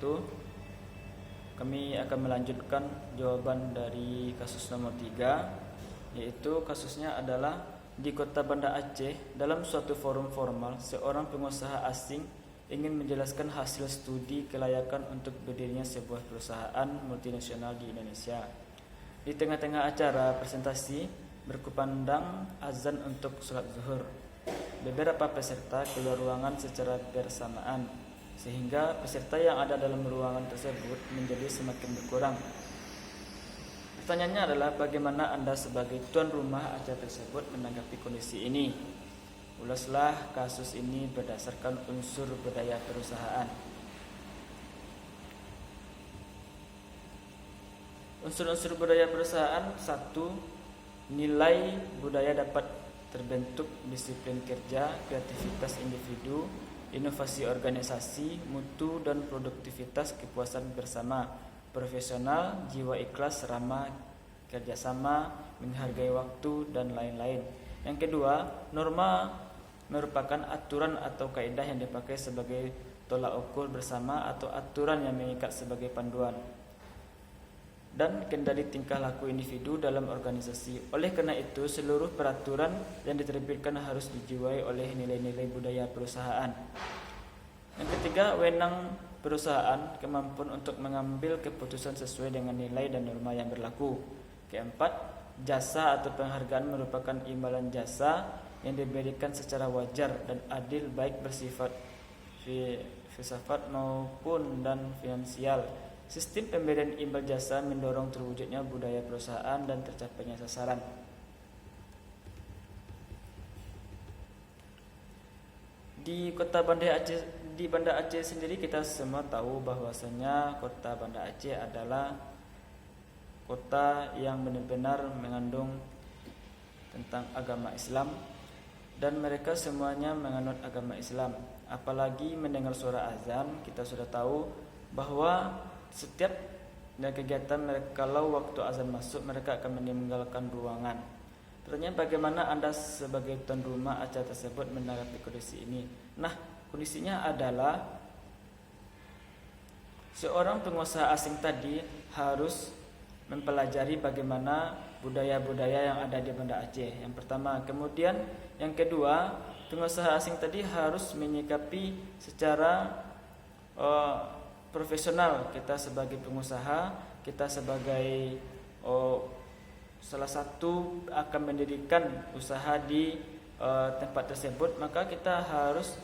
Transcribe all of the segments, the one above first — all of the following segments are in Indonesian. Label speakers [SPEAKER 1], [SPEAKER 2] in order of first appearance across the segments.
[SPEAKER 1] wabarakatuh. Kami akan melanjutkan jawaban dari kasus nomor 3, yaitu kasusnya adalah di Kota Banda Aceh. Dalam suatu forum formal, seorang pengusaha asing ingin menjelaskan hasil studi kelayakan untuk berdirinya sebuah perusahaan multinasional di Indonesia. Di tengah-tengah acara presentasi, berkumandang azan untuk sholat zuhur. Beberapa peserta keluar ruangan secara bersamaan, sehingga peserta yang ada dalam ruangan tersebut menjadi semakin berkurang. Pertanyaannya adalah, bagaimana Anda sebagai tuan rumah acara tersebut menanggapi kondisi ini? Ulaslah kasus ini berdasarkan unsur budaya perusahaan. Unsur-unsur budaya perusahaan: 1. Nilai budaya dapat terbentuk disiplin kerja, kreativitas individu, inovasi organisasi, mutu dan produktivitas, kepuasan bersama, profesional, jiwa ikhlas, ramah, kerjasama, menghargai waktu, dan lain-lain. Yang kedua, norma merupakan aturan atau kaidah yang dipakai sebagai tolak ukur bersama atau aturan yang mengikat sebagai panduan dan kendali tingkah laku individu dalam organisasi. Oleh karena itu, seluruh peraturan yang diterbitkan harus dijiwai oleh nilai-nilai budaya perusahaan. Yang ketiga, wewenang perusahaan, kemampuan untuk mengambil keputusan sesuai dengan nilai dan norma yang berlaku. Keempat, jasa atau penghargaan merupakan imbalan jasa yang diberikan secara wajar dan adil, baik bersifat filsafat maupun dan finansial. Sistem pemberian imbal jasa mendorong terwujudnya budaya perusahaan dan tercapainya sasaran. Di Banda Aceh sendiri, kita semua tahu bahwasanya Kota Banda Aceh adalah kota yang benar-benar mengandung tentang agama Islam, dan mereka semuanya menganut agama Islam. Apalagi mendengar suara azan, kita sudah tahu bahwa setiap kegiatan mereka, kalau waktu azan masuk, mereka akan meninggalkan ruangan. Pertanyaan, bagaimana Anda sebagai tuan rumah acara tersebut menanggapi kondisi ini? Nah, kondisinya adalah seorang pengusaha asing tadi harus mempelajari bagaimana budaya-budaya yang ada di Banda Aceh. Yang pertama. Kemudian yang kedua, pengusaha asing tadi harus menyikapi secara profesional. Kita sebagai pengusaha, kita sebagai salah satu akan mendirikan usaha di tempat tersebut, maka kita harus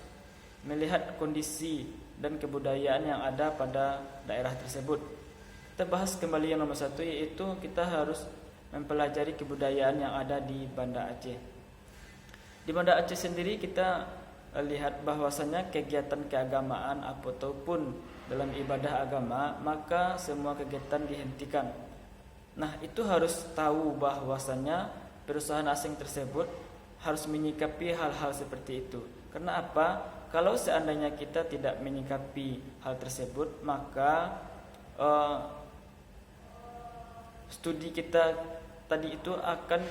[SPEAKER 1] melihat kondisi dan kebudayaan yang ada pada daerah tersebut. Kita bahas kembali yang nomor 1, yaitu kita harus mempelajari kebudayaan yang ada di Banda Aceh. Di Banda Aceh sendiri kita lihat bahwasanya kegiatan keagamaan ataupun dalam ibadah agama, maka semua kegiatan dihentikan. Nah, itu harus tahu bahwasanya perusahaan asing tersebut harus menyikapi hal-hal seperti itu. Karena apa? Kalau seandainya kita tidak menyikapi hal tersebut, maka studi kita tadi itu akan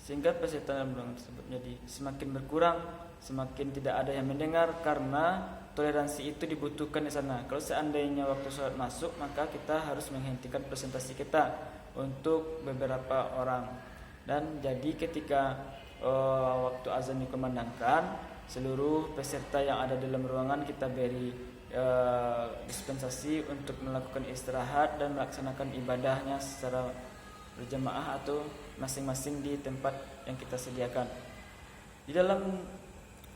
[SPEAKER 1] sehingga peserta tersebut jadi semakin berkurang, semakin tidak ada yang mendengar, karena toleransi itu dibutuhkan di sana. Kalau seandainya waktu sholat masuk, maka kita harus menghentikan presentasi kita untuk beberapa orang. Dan jadi ketika waktu azan dikumandangkan, seluruh peserta yang ada dalam ruangan kita beri dispensasi untuk melakukan istirahat dan melaksanakan ibadahnya secara berjamaah atau masing-masing di tempat yang kita sediakan. Di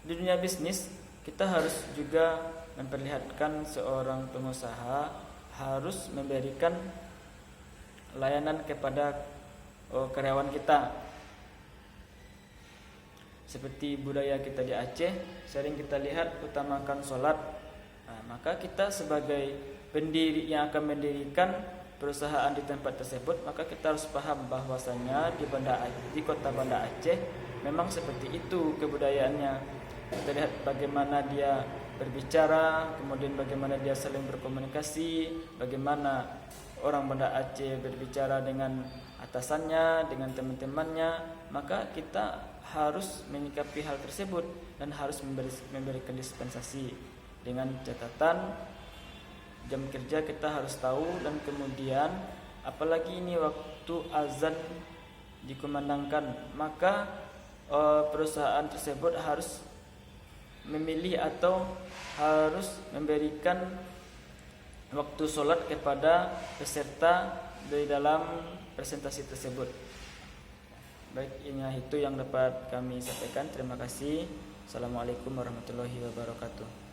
[SPEAKER 1] dunia bisnis, kita harus juga memperlihatkan seorang pengusaha harus memberikan layanan kepada karyawan kita. Seperti budaya kita di Aceh, sering kita lihat utamakan sholat. Nah, maka kita sebagai pendiri yang akan mendirikan perusahaan di tempat tersebut, maka kita harus paham bahwasanya di Kota Banda Aceh memang seperti itu kebudayaannya. Kita lihat bagaimana dia berbicara, kemudian bagaimana dia saling berkomunikasi, bagaimana orang Banda Aceh berbicara dengan atasannya, dengan teman-temannya, maka kita harus menyikapi hal tersebut dan harus memberikan dispensasi dengan catatan jam kerja kita harus tahu. Dan kemudian apalagi ini waktu azan dikumandangkan, maka perusahaan tersebut harus memilih atau harus memberikan waktu sholat kepada peserta di dalam presentasi tersebut. Baik, ini itu yang dapat kami sampaikan. Terima kasih. Assalamualaikum warahmatullahi wabarakatuh.